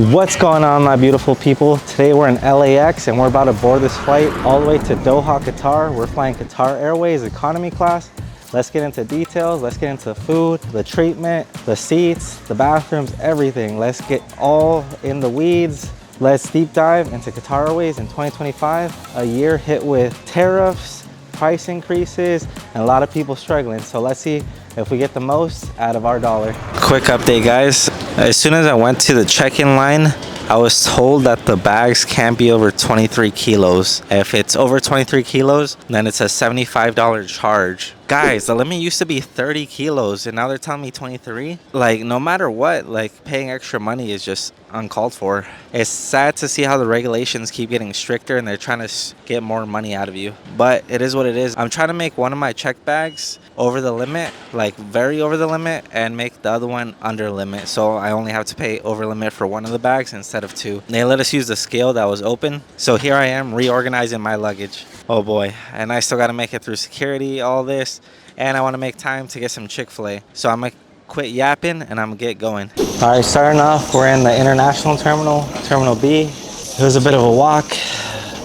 What's going on, my beautiful people? Today we're in LAX and we're about to board this flight all the way to Doha, Qatar. We're flying Qatar Airways economy class. Let's get into details. Let's get into food, the treatment, the seats, the bathrooms, everything. Let's get all in the weeds. Let's deep dive into Qatar Airways in 2025, a year hit with tariffs, price increases, and a lot of people struggling. So let's see if we get the most out of our dollar. Quick update, guys. As soon as I went to the check-in line, I was told that the bags can't be over 23 kilos. If it's over 23 kilos, then it's a $75 charge. Guys, the limit used to be 30 kilos and now they're telling me 23. Like, no matter what, like, paying extra money is just uncalled for. It's sad to see how the regulations keep getting stricter and they're trying to get more money out of you. But it is what it is. I'm trying to make one of my check bags over the limit, like very over the limit, and make the other one under limit. So I only have to pay over limit for one of the bags instead of two. They let us use the scale that was open. So here I am reorganizing my luggage. Oh boy. And I still got to make it through security, all this. And I want to make time to get some Chick-fil-A. So I'm going to quit yapping and I'm going to get going. All right, starting off, we're in the international terminal, Terminal B. It was a bit of a walk.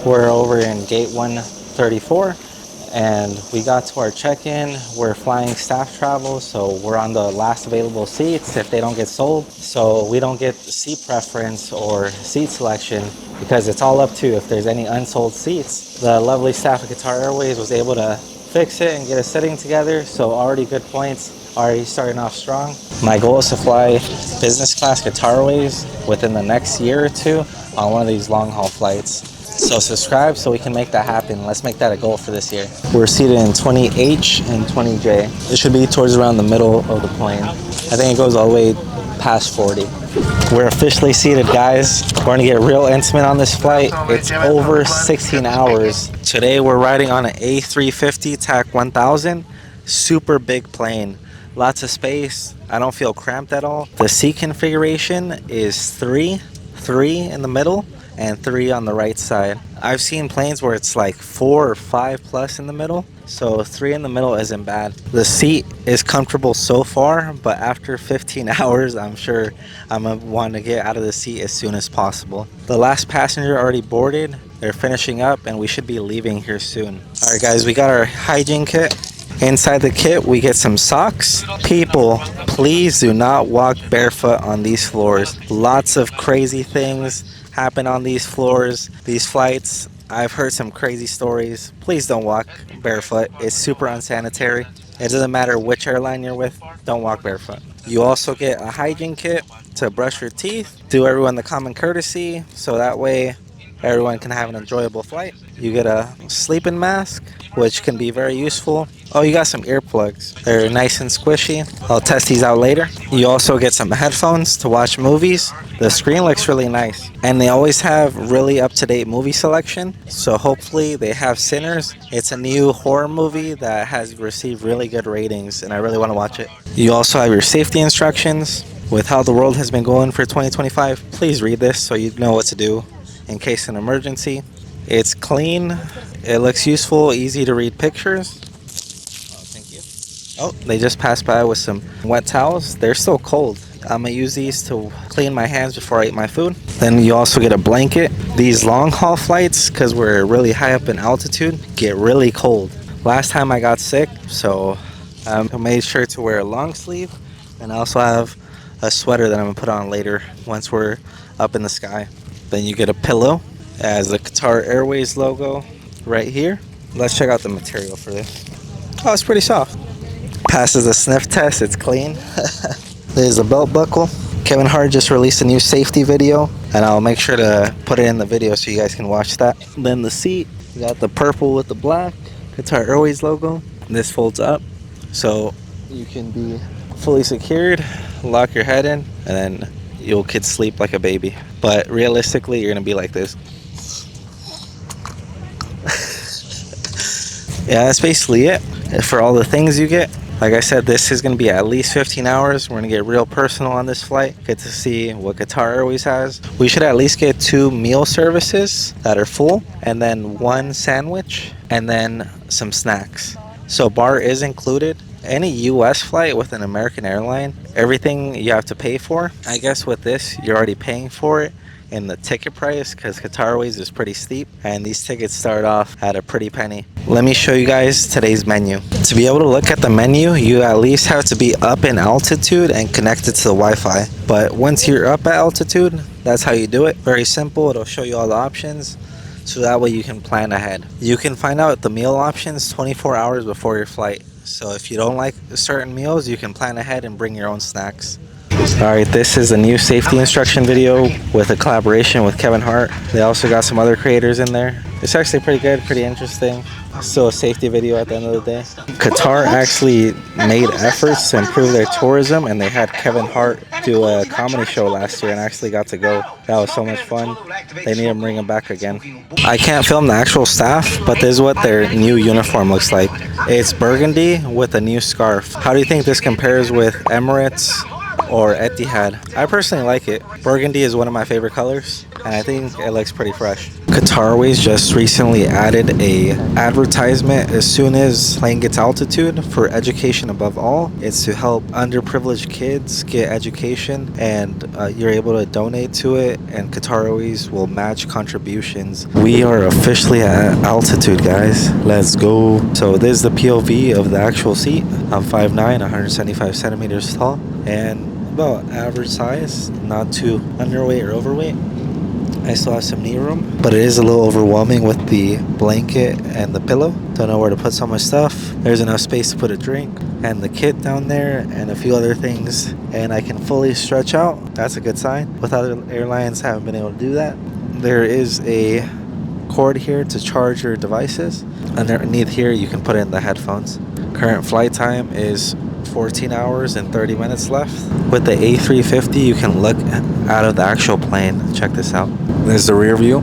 We're over in gate 134 and we got to our check-in. We're flying staff travel, so we're on the last available seats if they don't get sold. So we don't get seat preference or seat selection because it's all up to if there's any unsold seats. The lovely staff of Qatar Airways was able to fix it and get us sitting together, so already good points, already starting off strong. My goal is to fly business class Qatar Airways within the next year or two on one of these long haul flights. So subscribe so we can make that happen. Let's make that a goal for this year. We're seated in 20H and 20J. It should be towards around the middle of the plane. I think it goes all the way past 40. We're officially seated, guys. We're going to get real intimate on this flight. It's over 16 hours. Today we're riding on an A350 TAC 1000. Super big plane. Lots of space. I don't feel cramped at all. The seat configuration is three in the middle and 3 on the right side. I've seen planes where it's like 4 or 5 plus in the middle, so 3 in the middle isn't bad. The seat is comfortable so far, but after 15 hours, I'm sure I'm gonna want to get out of the seat as soon as possible. The last passenger already boarded. They're finishing up and we should be leaving here soon. All right, guys, we got our hygiene kit. Inside the kit, we get some socks. People, please do not walk barefoot on these floors. Lots of crazy things happen on these floors, these flights. I've heard some crazy stories. Please don't walk barefoot. It's super unsanitary. It doesn't matter which airline you're with, don't walk barefoot. You also get a hygiene kit to brush your teeth, do everyone the common courtesy, so that way everyone can have an enjoyable flight. You get a sleeping mask, which can be very useful. Oh, you got some earplugs. They're nice and squishy. I'll test these out later. You also get some headphones to watch movies. The screen looks really nice. And they always have really up-to-date movie selection. So hopefully they have Sinners. It's a new horror movie that has received really good ratings and I really want to watch it. You also have your safety instructions. With how the world has been going for 2025, please read this so you know what to do in case of an emergency. It's clean. It looks useful, easy to read pictures. Oh, thank you. Oh, they just passed by with some wet towels. They're still cold. I'm gonna use these to clean my hands before I eat my food. Then you also get a blanket. These long haul flights, because we're really high up in altitude, get really cold. Last time I got sick, so I made sure to wear a long sleeve. And I also have a sweater that I'm gonna put on later once we're up in the sky. Then you get a pillow. It has the Qatar Airways logo right here. Let's check out the material for this. Oh, it's pretty soft. Passes the sniff test, it's clean. There's a belt buckle. Kevin Hart just released a new safety video, and I'll make sure to put it in the video so you guys can watch that. Then the seat, you got the purple with the black Qatar Airways logo. This folds up, so you can be fully secured, lock your head in, and then you could sleep like a baby. But realistically, you're gonna be like this. Yeah, that's basically it for all the things you get. Like I said, this is going to be at least 15 hours. We're going to get real personal on this flight. Get to see what Qatar Airways has. We should at least get 2 meal services that are full, and then 1 sandwich, and then some snacks. So bar is included, any US flight with an American airline, everything you have to pay for. I guess with this, you're already paying for it in the ticket price because Qatar Airways is pretty steep and these tickets start off at a pretty penny. Let me show you guys today's menu. To be able to look at the menu, you at least have to be up in altitude and connected to the Wi-Fi. But once you're up at altitude, that's how you do it. Very simple. It'll show you all the options, so that way you can plan ahead. You can find out the meal options 24 hours before your flight. So if you don't like certain meals, you can plan ahead and bring your own snacks. Alright, this is a new safety instruction video with a collaboration with Kevin Hart. They also got some other creators in there. It's actually pretty good, pretty interesting. Still a safety video at the end of the day. Qatar actually made efforts to improve their tourism, and they had Kevin Hart do a comedy show last year and actually got to go. That was so much fun. They need to bring him back again. I can't film the actual staff, but this is what their new uniform looks like. It's burgundy with a new scarf. How do you think this compares with Emirates or Etihad? I personally like it. Burgundy is one of my favorite colors, and I think it looks pretty fresh. Qatar Airways just recently added a advertisement as soon as plane gets altitude for education above all. It's to help underprivileged kids get education, and you're able to donate to it, and Qatar Airways will match contributions. We are officially at altitude, guys. Let's go. So this is the POV of the actual seat. I'm 5'9", 175 centimeters tall, and about average size, not too underweight or overweight. I still have some knee room, but it is a little overwhelming with the blanket and the pillow. Don't know where to put so much stuff. There's enough space to put a drink and the kit down there and a few other things, and I can fully stretch out. That's a good sign. With other airlines, haven't been able to do that. There is a cord here to charge your devices. Underneath here, you can put in the headphones. Current flight time is 14 hours and 30 minutes left. With the A350, you can look out of the actual plane. Check this out. There's the rear view.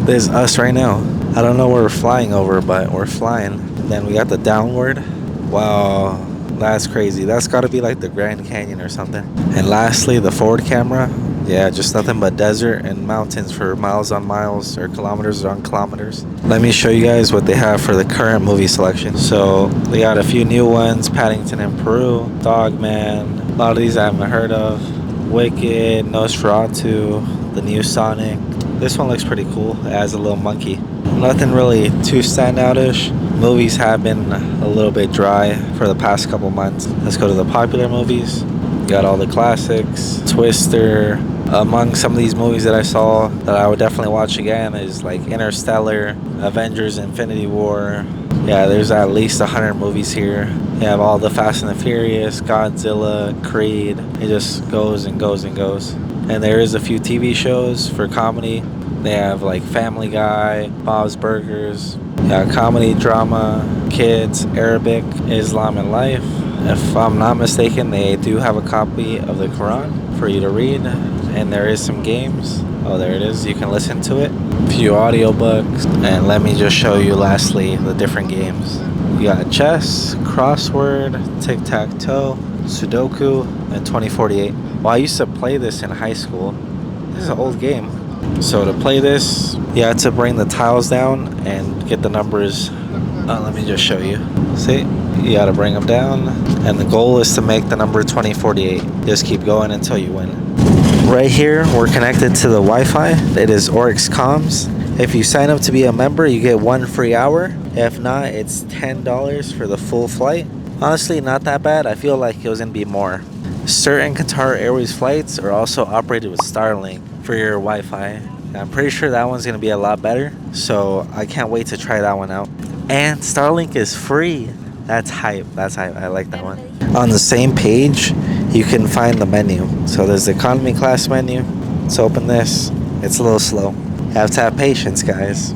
There's us right now. I don't know where we're flying over, but we're flying. Then we got the downward. Wow, that's crazy. That's got to be like the Grand Canyon or something. And lastly, the forward camera. Yeah, just nothing but desert and mountains for miles on miles or kilometers on kilometers. Let me show you guys what they have for the current movie selection. So they got a few new ones: Paddington in Peru, Dogman. A lot of these I haven't heard of. Wicked, Nosferatu, the new Sonic. This one looks pretty cool. It has a little monkey. Nothing really too standoutish. Movies have been a little bit dry for the past couple months. Let's go to the popular movies. Got all the classics. Twister. Among some of these movies that I saw that I would definitely watch again is like Interstellar, Avengers Infinity War. Yeah, there's at least 100 movies here. You have all the Fast and the Furious, Godzilla, Creed. It just goes and goes and goes. And there is a few TV shows for comedy. They have like Family Guy, Bob's Burgers. Yeah, comedy, drama, kids, Arabic, Islam and life. If I'm not mistaken, they do have a copy of the Quran for you to read. And there is some games. Oh, there it is. You can listen to it. A few audiobooks. And let me just show you lastly the different games. You got chess, crossword, tic-tac-toe, Sudoku, and 2048. Well, I used to play this in high school. This is an old game. So to play this, you have to bring the tiles down and get the numbers. Let me just show you. See? You gotta bring them down. And the goal is to make the number 2048. Just keep going until you win. Right here, we're connected to the Wi-Fi. It is Oryx Comms. If you sign up to be a member, you get 1 free hour. If not, it's $10 for the full flight. Honestly, not that bad. I feel like it was gonna be more. Certain Qatar Airways flights are also operated with Starlink for your Wi-Fi. I'm pretty sure that one's gonna be a lot better. So I can't wait to try that one out. And Starlink is free. That's hype. That's hype. I like that one. On the same page, you can find the menu. So there's the economy class menu. Let's open this. It's a little slow. You have to have patience, guys.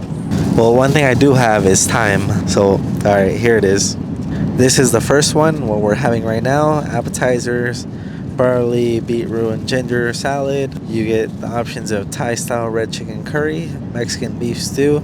Well, one thing I do have is time. So, all right, here it is. This is the first one, what we're having right now. Appetizers, barley, beetroot, and ginger salad. You get the options of Thai-style red chicken curry, Mexican beef stew,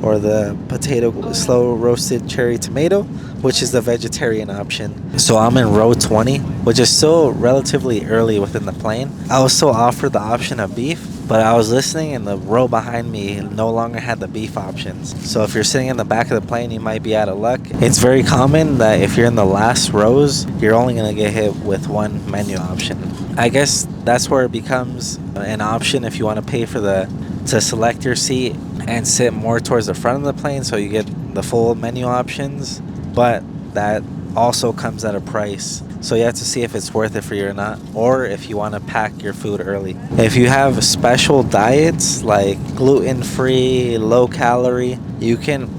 or the potato slow roasted cherry tomato, which is the vegetarian option. So I'm in row 20, which is still relatively early within the plane. I was still offered the option of beef, But I was listening and the row behind me no longer had the beef options. So if you're sitting in the back of the plane, you might be out of luck. It's very common that if you're in the last rows, you're only going to get hit with one menu option. I guess that's where it becomes an option if you want to pay for to select your seat and sit more towards the front of the plane so you get the full menu options. But that also comes at a price. So you have to see if it's worth it for you or not, or if you want to pack your food early. If you have special diets like gluten-free, low-calorie, you can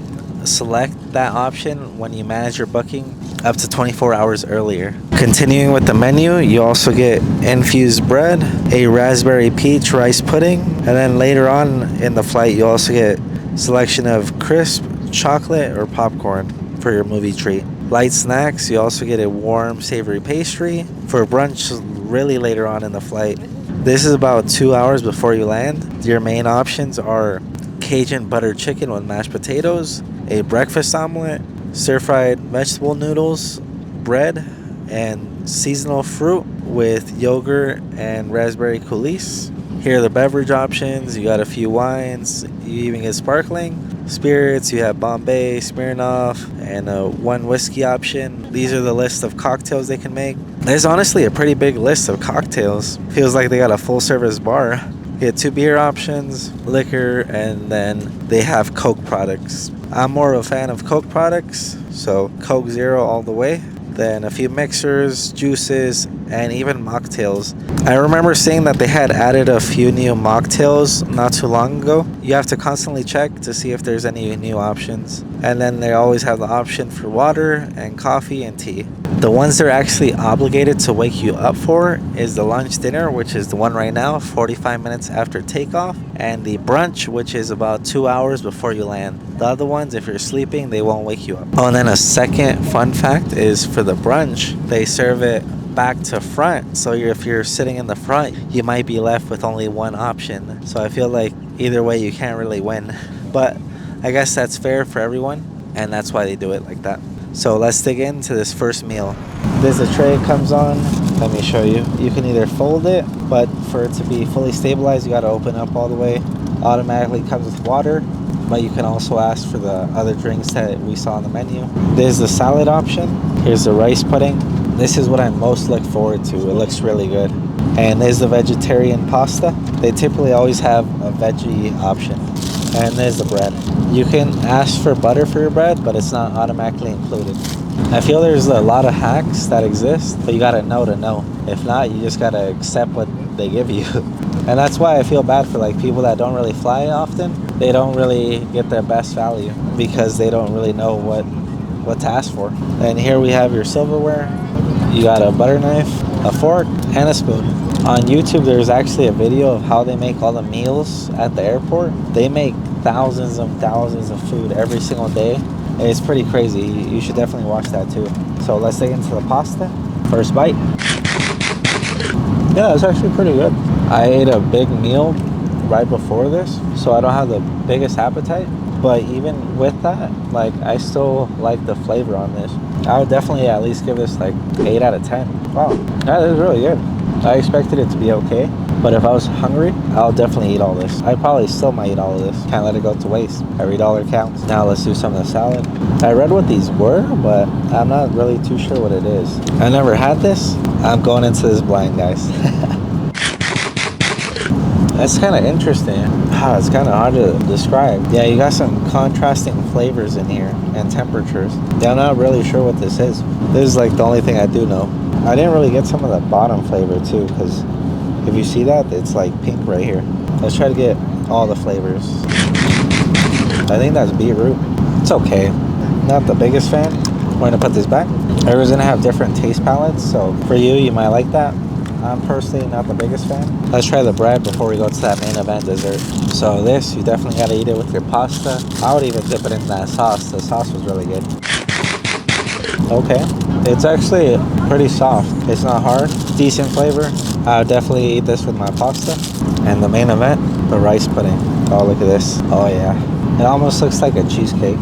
select that option when you manage your booking up to 24 hours earlier. Continuing with the menu, you also get infused bread, a raspberry peach rice pudding, and then later on in the flight, you also get selection of crisp, chocolate, or popcorn for your movie treat. Light snacks, you also get a warm, savory pastry. For brunch, really later on in the flight. This is about 2 hours before you land. Your main options are Cajun butter chicken with mashed potatoes, a breakfast omelet, stir-fried vegetable noodles, bread, and seasonal fruit with yogurt and raspberry coulis. Here are the beverage options. You got a few wines. You even get sparkling. Spirits, you have Bombay, Smirnoff, and one whiskey option. These are the list of cocktails they can make. There's honestly a pretty big list of cocktails. Feels like they got a full-service bar. You get 2 beer options, liquor, and then they have Coke products. I'm more of a fan of Coke products, so Coke Zero all the way. Then a few mixers, juices, and even mocktails. I remember seeing that they had added a few new mocktails not too long ago. You have to constantly check to see if there's any new options. And then they always have the option for water and coffee and tea. The ones they're actually obligated to wake you up for is the lunch dinner, which is the one right now, 45 minutes after takeoff, and the brunch, which is about 2 hours before you land. The other ones, if you're sleeping, they won't wake you up. Oh, and then a second fun fact is for the brunch, they serve it back to front. So if you're sitting in the front, you might be left with only one option. So I feel like either way, you can't really win. But I guess that's fair for everyone, and that's why they do it like that. So let's dig into this first meal. There's a tray it comes on. Let me show you. You can either fold it, but for it to be fully stabilized, you got to open up all the way. Automatically comes with water, but you can also ask for the other drinks that we saw on the menu. There's the salad option. Here's the rice pudding. This is what I most look forward to. It looks really good. And there's the vegetarian pasta. They typically always have a veggie option. And there's the bread. You can ask for butter for your bread, but it's not automatically included. I feel there's a lot of hacks that exist, but you gotta know to know. If not, you just gotta accept what they give you. And that's why I feel bad for like people that don't really fly often. They don't really get their best value because they don't really know what to ask for. And here we have your silverware. You got a butter knife, a fork, and a spoon. On YouTube, there's actually a video of how they make all the meals at the airport. They make thousands and thousands of food every single day. It's pretty crazy. You should definitely watch that too. So let's dig into the pasta. First bite. Yeah, it's actually pretty good. I ate a big meal right before this, so I don't have the biggest appetite. But even with that, like, I still like the flavor on this. I would definitely at least give this like 8 out of 10. Wow, that is really good. I expected it to be okay, but if I was hungry, I'll definitely eat all this. I probably still might eat all of this. Can't let it go to waste. Every dollar counts. Now let's do some of the salad. I read what these were, but I'm not really too sure what it is. I never had this. I'm going into this blind, guys. That's kind of interesting. It's kind of hard to describe. Yeah, you got some contrasting flavors in here and temperatures. Yeah, I'm not really sure what this is. This is like the only thing I do know. I didn't really get some of the bottom flavor too, because if you see that, it's like pink right here. Let's try to get all the flavors. I think that's beetroot. It's okay. Not the biggest fan. We're gonna put this back. Everyone's gonna have different taste palettes, so for you, you might like that. I'm personally not the biggest fan. Let's try the bread before we go to that main event dessert. So this, you definitely gotta eat it with your pasta. I would even dip it in that sauce. The sauce was really good. Okay, it's actually pretty soft. It's not hard, decent flavor. I would definitely eat this with my pasta. And the main event, the rice pudding. Oh, look at this. Oh yeah, it almost looks like a cheesecake.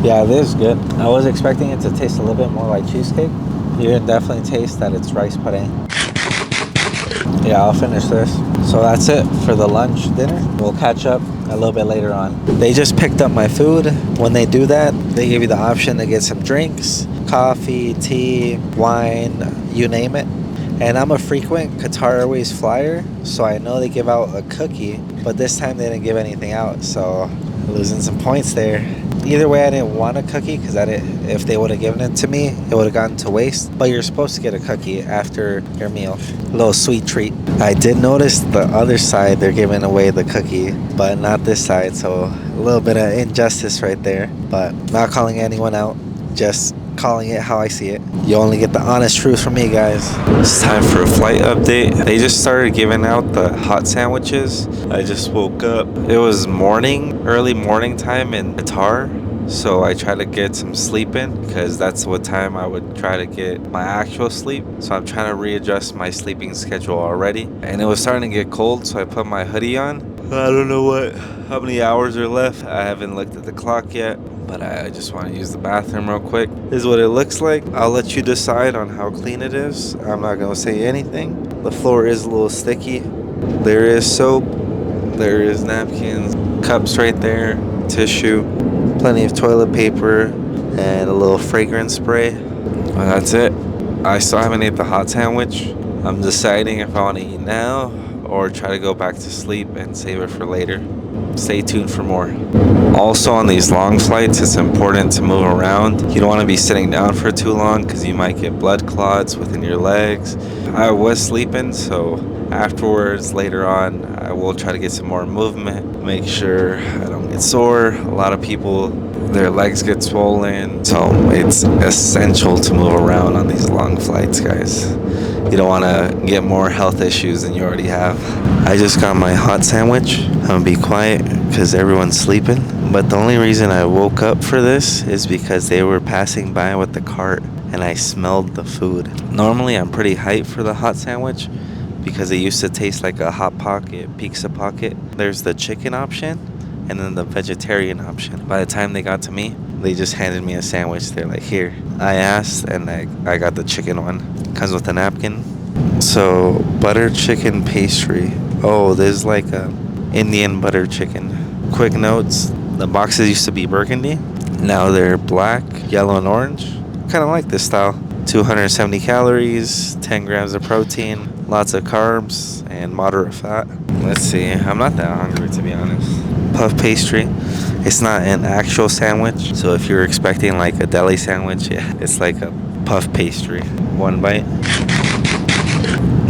Yeah, this is good. I was expecting it to taste a little bit more like cheesecake. You can definitely taste that it's rice pudding. Yeah, I'll finish this. So that's it for the lunch dinner. We'll catch up a little bit later on. They just picked up my food. When they do that, they give you the option to get some drinks, coffee, tea, wine, you name it. And I'm a frequent Qatar Airways flyer, so I know they give out a cookie, but this time they didn't give anything out, so losing some points there. Either way, I didn't want a cookie because if they would have given it to me, it would have gotten to waste. But you're supposed to get a cookie after your meal. A little sweet treat. I did notice the other side, they're giving away the cookie, but not this side, so a little bit of injustice right there. But not calling anyone out, just calling it how I see it. You only get the honest truth from me, guys. It's time for a flight update. They just started giving out the hot sandwiches. I just woke up. It was early morning time in Qatar. So I try to get some sleep in because that's what time I would try to get my actual sleep. So I'm trying to readjust my sleeping schedule already. And it was starting to get cold, so I put my hoodie on. I don't know how many hours are left. I haven't looked at the clock yet, but I just want to use the bathroom real quick. This is what it looks like. I'll let you decide on how clean it is. I'm not going to say anything. The floor is a little sticky. There is soap. There is napkins, cups right there, tissue, plenty of toilet paper, and a little fragrance spray. Well, that's it. I still haven't ate the hot sandwich. I'm deciding if I want to eat now or try to go back to sleep and save it for later. Stay tuned for more. Also, on these long flights, it's important to move around. You don't want to be sitting down for too long because you might get blood clots within your legs. I was sleeping, so afterwards, later on, I will try to get some more movement, make sure I don't get sore. A lot of people, their legs get swollen, so it's essential to move around on these long flights, guys. You don't want to get more health issues than you already have. I just got my hot sandwich. I'm gonna be quiet because everyone's sleeping. But the only reason I woke up for this is because they were passing by with the cart and I smelled the food. Normally I'm pretty hyped for the hot sandwich because it used to taste like a Hot Pocket, Pizza Pocket. There's the chicken option and then the vegetarian option. By the time they got to me, they just handed me a sandwich. They're like, here. I asked and I got the chicken one. Comes with a napkin. So, butter chicken pastry. Oh, there's like a Indian butter chicken. Quick notes, the boxes used to be burgundy. Now they're black, yellow, and orange. Kind of like this style. 270 calories, 10 grams of protein, lots of carbs, and moderate fat. Let's see, I'm not that hungry to be honest. Puff pastry. It's not an actual sandwich, so if you're expecting like a deli sandwich, yeah, it's like a puff pastry. One bite.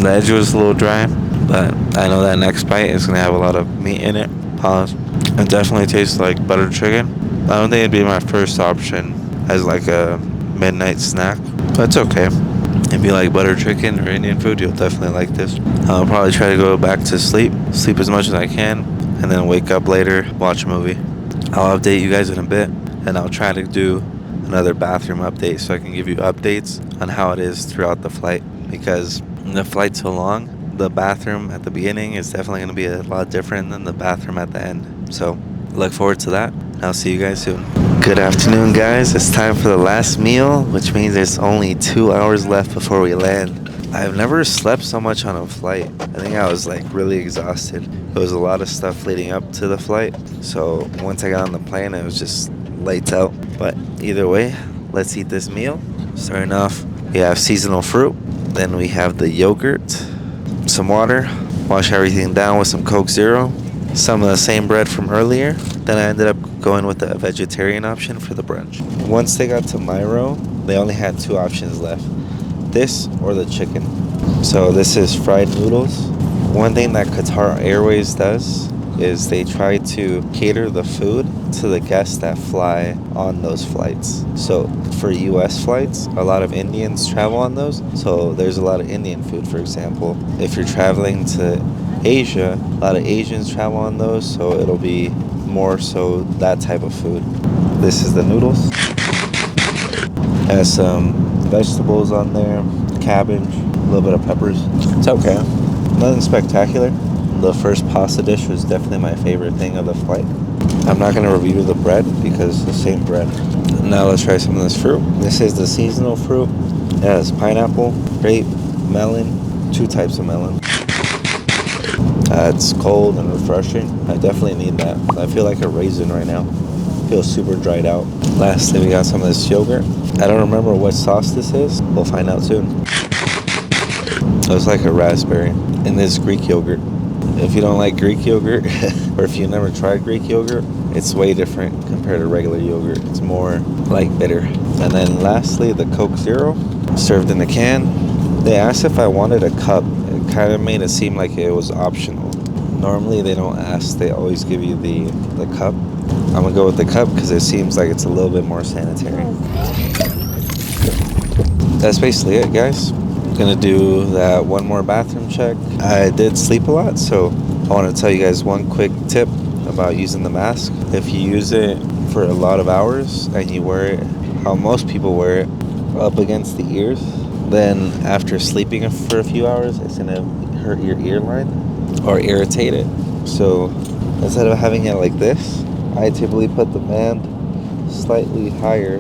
The edge was a little dry, but I know that next bite is gonna have a lot of meat in it. Pause. It definitely tastes like butter chicken. I don't think it'd be my first option as like a midnight snack, but it's okay. If you like butter chicken or Indian food, you'll definitely like this. I'll probably try to go back to sleep as much as I can, and then wake up later, watch a movie. I'll update you guys in a bit, and I'll try to do another bathroom update so I can give you updates on how it is throughout the flight, because the flight's so long, the bathroom at the beginning is definitely going to be a lot different than the bathroom at the end. So look forward to that. I'll see you guys soon. Good afternoon, guys. It's time for the last meal, which means there's only 2 hours left before we land. I've never slept so much on a flight. I think I was like really exhausted. There was a lot of stuff leading up to the flight, so once I got on the plane, it was just lights out. But either way, let's eat this meal. Starting off, we have seasonal fruit. Then we have the yogurt, some water, wash everything down with some Coke Zero, some of the same bread from earlier. Then I ended up going with the vegetarian option for the brunch. Once they got to my row, they only had 2 options left, this or the chicken. So this is fried noodles. One thing that Qatar Airways does is they try to cater the food to the guests that fly on those flights. So for US flights, a lot of Indians travel on those, so there's a lot of Indian food, for example. If you're traveling to Asia, a lot of Asians travel on those, so it'll be more so that type of food. This is the noodles. Has some vegetables on there, cabbage, a little bit of peppers. It's okay. Nothing spectacular. The first pasta dish was definitely my favorite thing of the flight. I'm not going to review the bread because it's the same bread. Now let's try some of this fruit. This is the seasonal fruit. It has pineapple, grape, melon, 2 types of melon. It's cold and refreshing. I definitely need that. I feel like a raisin right now. Feels super dried out. Lastly, we got some of this yogurt. I don't remember what sauce this is. We'll find out soon. It's like a raspberry. And this Greek yogurt. If you don't like Greek yogurt, or if you never tried Greek yogurt, it's way different compared to regular yogurt. It's more like bitter. And then lastly, the Coke Zero, served in a can. They asked if I wanted a cup. It kind of made it seem like it was optional. Normally they don't ask, they always give you the cup. I'm gonna go with the cup because it seems like it's a little bit more sanitary. That's basically it, guys. Gonna do that one more bathroom check. I did sleep a lot, so I want to tell you guys one quick tip about using the mask. If you use it for a lot of hours and you wear it how most people wear it, up against the ears, then after sleeping for a few hours, it's gonna hurt your ear line or irritate it. So instead of having it like this, I typically put the band slightly higher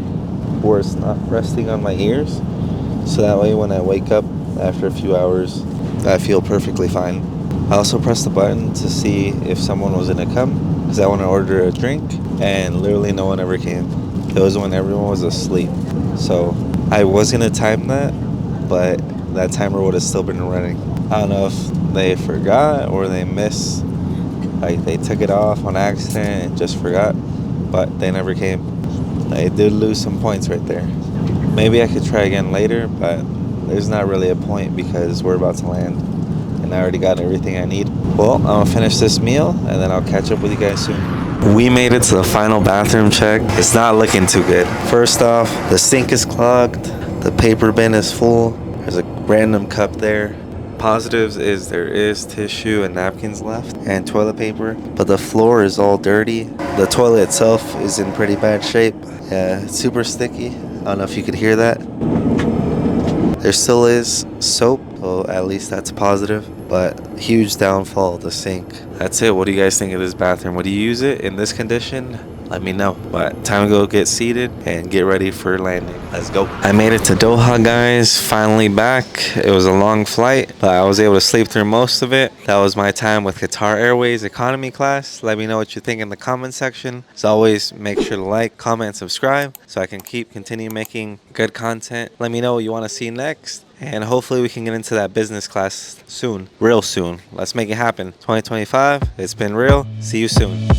where it's not resting on my ears. So that way when I wake up after a few hours, I feel perfectly fine. I also pressed the button to see if someone was gonna come because I want to order a drink, and literally no one ever came. It was when everyone was asleep. So I was gonna time that, but that timer would have still been running. I don't know if they forgot or they missed, like they took it off on accident and just forgot, but they never came. I did lose some points right there. Maybe I could try again later, but there's not really a point because we're about to land and I already got everything I need. Well, I'm gonna finish this meal and then I'll catch up with you guys soon. We made it to the final bathroom check. It's not looking too good. First off, the sink is clogged, the paper bin is full, there's a random cup there. Positives is there is tissue and napkins left and toilet paper, but the floor is all dirty. The toilet itself is in pretty bad shape. Yeah, it's super sticky. I don't know if you could hear that. There still is soap, so at least that's positive, but huge downfall of the sink. That's it. What do you guys think of this bathroom? Would you use it in this condition? Let me know. But time to go get seated and get ready for landing. Let's go. I made it to Doha, guys. Finally back. It was a long flight, but I was able to sleep through most of it. That was my time with Qatar Airways economy class. Let me know what you think in the comment section. As always, make sure to like, comment, and subscribe so I can continue making good content. Let me know what you want to see next. And hopefully we can get into that business class soon. Real soon. Let's make it happen. 2025. It's been real. See you soon.